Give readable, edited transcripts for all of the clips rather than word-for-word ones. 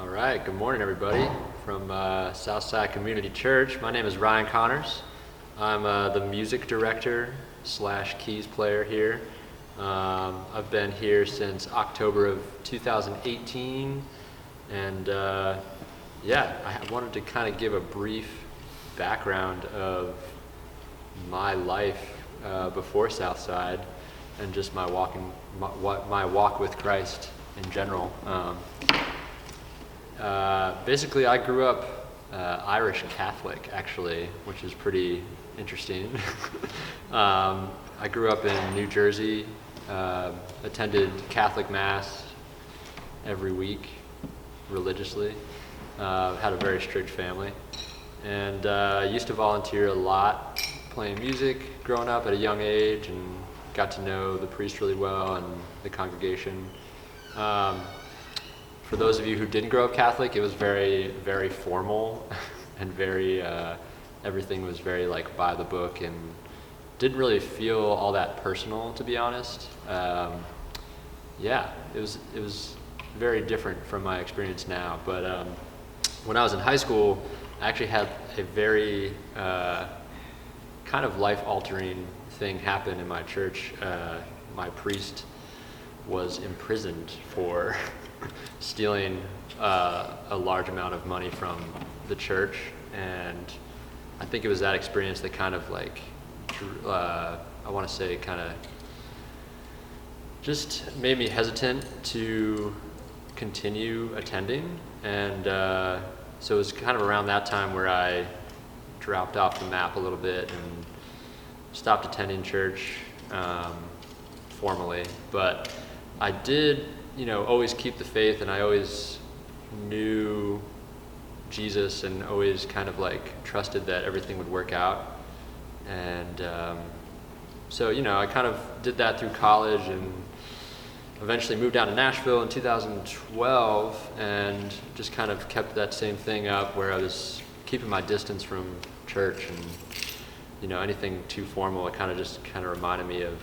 All right, good morning, everybody, from Southside Community Church. My name is Ryan Connors. I'm the music director / keys player here. I've been here since October of 2018, and I wanted to kind of give a brief background of my life before Southside and just my walk with Christ in general. Basically, I grew up Irish Catholic, actually, which is pretty interesting. I grew up in New Jersey, attended Catholic Mass every week religiously, had a very strict family, and used to volunteer a lot playing music growing up at a young age, and got to know the priest really well and the congregation. For those of you who didn't grow up Catholic, it was very, very formal and very, everything was very like by the book and didn't really feel all that personal, to be honest. It was very different from my experience now. But when I was in high school, I actually had a very kind of life-altering thing happen in my church. My priest was imprisoned for stealing a large amount of money from the church, and I think it was that experience that kind of like, I want to say kind of just made me hesitant to continue attending, and so it was kind of around that time where I dropped off the map a little bit and stopped attending church formally, but I did always keep the faith, and I always knew Jesus and always kind of like trusted that everything would work out. And so I kind of did that through college and eventually moved down to Nashville in 2012 and just kind of kept that same thing up where I was keeping my distance from church, and anything too formal, it kind of reminded me of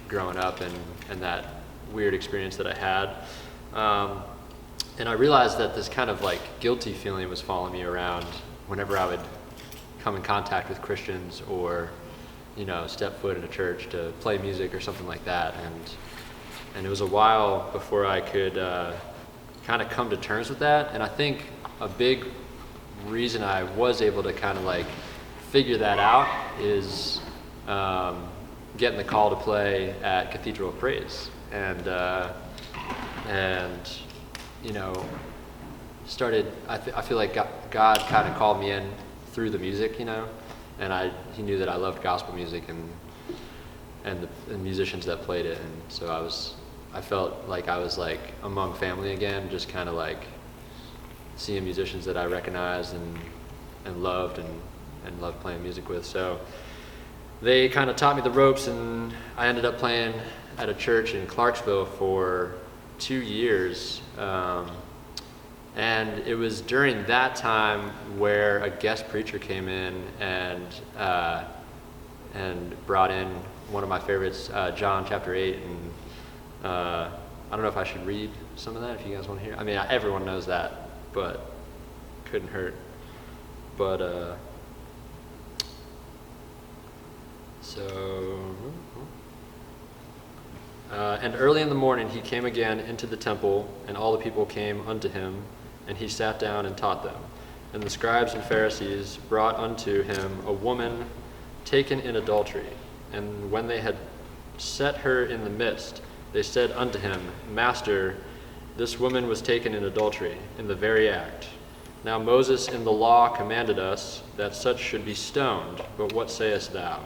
growing up and that weird experience that I had. And I realized that this kind of like guilty feeling was following me around whenever I would come in contact with Christians or, step foot in a church to play music or something like that. And it was a while before I could kind of come to terms with that. And I think a big reason I was able to kind of like figure that out is getting the call to play at Cathedral of Praise. And started, I feel like God kind of called me in through the music, and he knew that I loved gospel music and the musicians that played it, and so I felt like I was like among family again, just kind of like seeing musicians that I recognized and loved and loved playing music with. So they kind of taught me the ropes, and I ended up playing at a church in Clarksville for 2 years, and it was during that time where a guest preacher came in and brought in one of my favorites, John chapter 8, and I don't know if I should read some of that if you guys want to hear. I mean, everyone knows that, but couldn't hurt. But and early in the morning he came again into the temple, and all the people came unto him, and he sat down and taught them. And the scribes and Pharisees brought unto him a woman taken in adultery. And when they had set her in the midst, they said unto him, Master, this woman was taken in adultery, in the very act. Now Moses in the law commanded us that such should be stoned, but what sayest thou?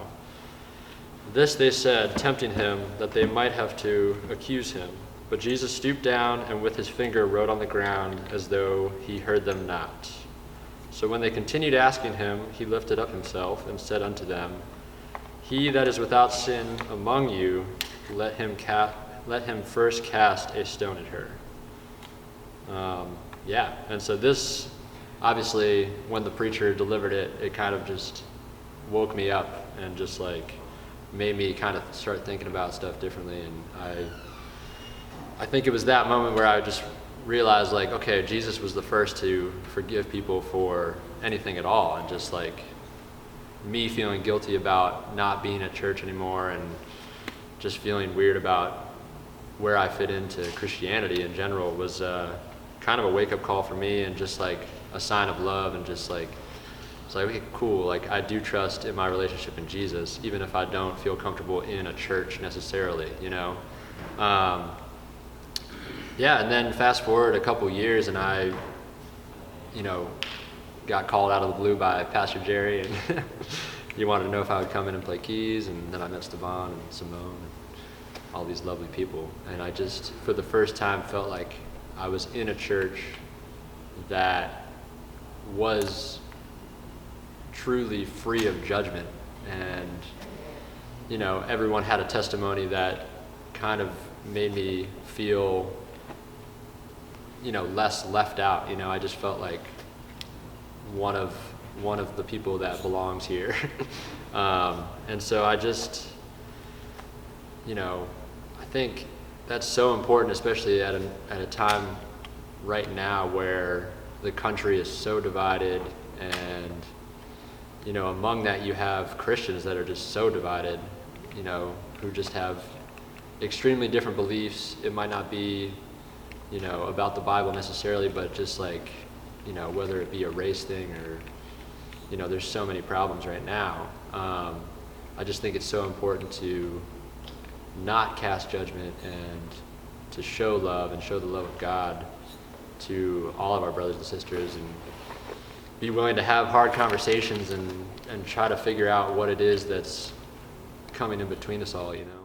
This they said, tempting him, that they might have to accuse him. But Jesus stooped down and with his finger wrote on the ground, as though he heard them not. So when they continued asking him, he lifted up himself and said unto them, He that is without sin among you, let him first cast a stone at her. And so this, obviously, when the preacher delivered it, it kind of just woke me up and just like made me kind of start thinking about stuff differently. And I think it was that moment where I just realized like, okay, Jesus was the first to forgive people for anything at all, and just like me feeling guilty about not being at church anymore and just feeling weird about where I fit into Christianity in general was kind of a wake-up call for me, and just like a sign of love, and just like it's like, okay, cool, like I do trust in my relationship in Jesus, even if I don't feel comfortable in a church necessarily, you know. Yeah, and then fast forward a couple years, and I, you know, got called out of the blue by Pastor Jerry, and he wanted to know if I would come in and play keys, and then I met Stevan and Simone and all these lovely people, and I just, for the first time, felt like I was in a church that was truly free of judgment, and, you know, everyone had a testimony that kind of made me feel, you know, less left out. You know, I just felt like one of the people that belongs here. And so I just, you know, I think that's so important, especially at a time right now where the country is so divided, and, you know, among that you have Christians that are just so divided, you know, who just have extremely different beliefs. It might not be, you know, about the Bible necessarily, but just like, you know, whether it be a race thing or, you know, there's so many problems right now. I just think it's so important to not cast judgment, and to show love and show the love of God to all of our brothers and sisters, and be willing to have hard conversations and try to figure out what it is that's coming in between us all, you know.